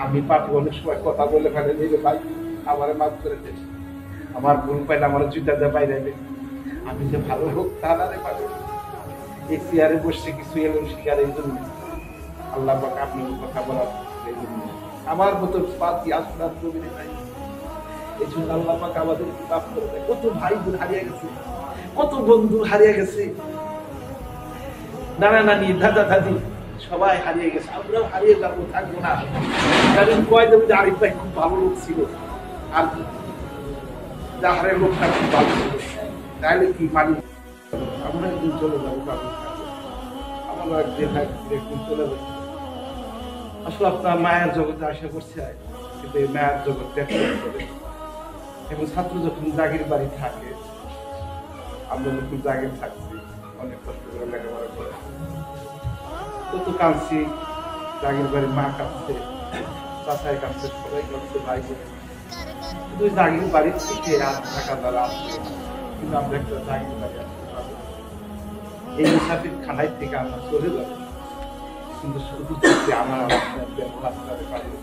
আমি পার্টি অনেক সময় কথা বলে ফেলে দিলে ভাই আমার মাফ করে দে, আমার ভুল পাইলে আমার জুতা দিয়ে বাইরে দেবে, আমি যে ভালো হোক তা না রে পাবে। এই চেয়ারে বসে কিছু এলেন শিকার এই জন্য আল্লাহ পাক আপনার কথা বলার এই জন্য আমার মতো পাতি আসলার জমিনে নাই। এই জন্য আল্লাহ পাক আমাদের মাফ করে দেয়। কত ভাই বোন হারিয়ে গেছে, কত বন্ধু হারিয়ে গেছে, নানা নানি দাদা দাদি সবাই হারিয়ে গেছে, আমরাও হারিয়ে যাবো, থাকবো না। কারণ কয় দেবো যে আরিফ ভাই খুব ভালো লোক ছিল, আর জাহারের লোকটা খুব ভালো ছিল, তাহলে কি মানি আমরা একদিন চলে যাবো, আমরা একদিন চলে যাবো। আসলে আপনার মায়ের জগতে আশা করছে, কিন্তু এই মায়ের জগৎ ত্যাগ করে। এবং ছাত্র যখন জাগির বাড়ি থাকে, আমরা যখন জাগির থাকছি অনেক কষ্ট করে লেখাপড়া করে, কত কাঁদছি, জাগির বাড়ি মা কাঁদছে, চাচাই কাঁদছে, সবাই কাঁদছে, ভাই বোনে। কিন্তু জাগির বাড়ির থেকে রাত থাকা দ্বারা আসছে, কিন্তু আমরা একটা জাগির বাড়ি আসতে পারবো। এই মুসাফির খানায় থেকে আমরা চলে যাবো, কিন্তু শুধু আমার আপনার ব্যবহার করে পারবো।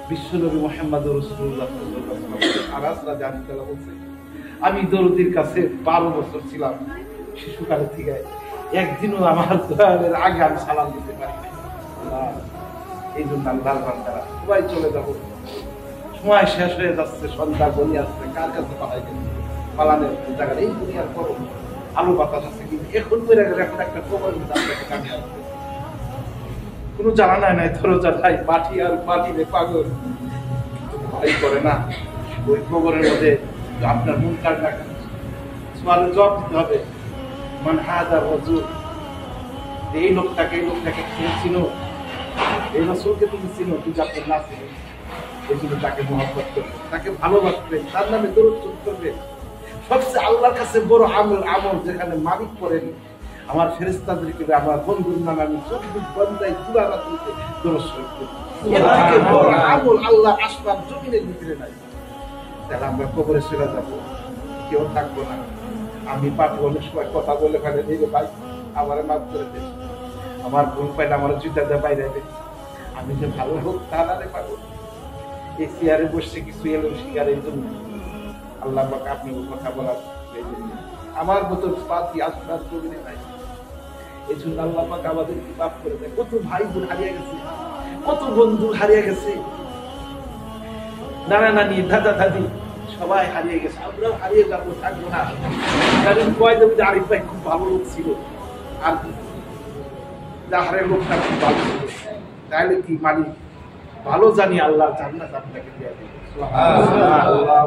বিশ্বনবী মুহাম্মদ রাসূলুল্লাহ সাল্লাল্লাহু আলাইহি ওয়াসাল্লাম আনাস রাদিয়াল্লাহু বলছেন, আমি দরুদির কাছে 12 বছর ছিলাম, শিশুকাল থেকে একদিনও আমার দোয়ারের আগে আমি সালাম দিতে পারি না। এই জন্য আল্লাহর বান্দারা সবাই চলে যাবো, সময় শেষ হয়ে যাচ্ছে, সন্ধ্যা গড়ি আসছে, কার কাছে পালাই গেছে পালানের জায়গা এই দুনিয়ার পর আলো বাতাস আছে, কিন্তু এখন বেড়ে গেলে এখন একটা কবর কামে আসবে, কোনো জানা নাই ধরো যাই পাঠি আর পাঠি রে পাগল ভয় করে না। ওই কবরের মধ্যে আপনার মন কার রাখা সোয়ালের জবাব দিতে হবে, মান হাদা রাজুল, এই লোকটাকে তুমি চিনো, এই রাসূলকে তুমি চিনো, কিন্তু আপনি না চিনো, এই জন্য তাকে মহব্বত করবে, তাকে ভালোবাসবে, তার নামে দরুদ করবে। সবচেয়ে আল্লাহর কাছে বড় আমল যেখানে মালিক করেন, আমার ফেরেশতাদেরকে আমার বন্ধুর নামে আমি 24 ঘন্টায় পুরা রাত্রিতে দরুদ শরীফ করি। এর থেকে বড় আমল আল্লাহ আসমান জমিনের ভিতরে নাই। তাহলে আমরা কবরে চলে যাবো, কেউ থাকবো না। আমি পার্টি অনেক সময় কথা বলে ফেলে দিলে ভাই আমার মাফ করে দে, আমার ভুল পাইলে আমার জুতা দিয়ে বাইরে দেবে, আমি যে ভালো হোক তা না রে পাবো। এই চেয়ারে বসে কিছু এলেন শিকার এই জন্য আল্লাহ পাক আপনার কথা বলার এই জন্য আমার মতো পাতি আসলার জমিনে নাই। এই জন্য আল্লাহ পাক আমাদেরকে মাফ করে দেয়। কত ভাই বোন হারিয়ে গেছে, কত বন্ধু হারিয়ে গেছে, নানা নানি দাদা দাদি সবাই হারিয়ে গেছে, আমরাও হারিয়ে যাবো, থাকবো না। কারণ কয় দেবো যে আরিফ ভাই খুব ভালো লোক ছিল, আর জাহারের লোকটা খুব ভালো ছিল, তাহলে কি মানি ভালো জানি আল্লাহ জান্নাত আপনাকে দিয়ে দিবে। সুবহানাল্লাহ।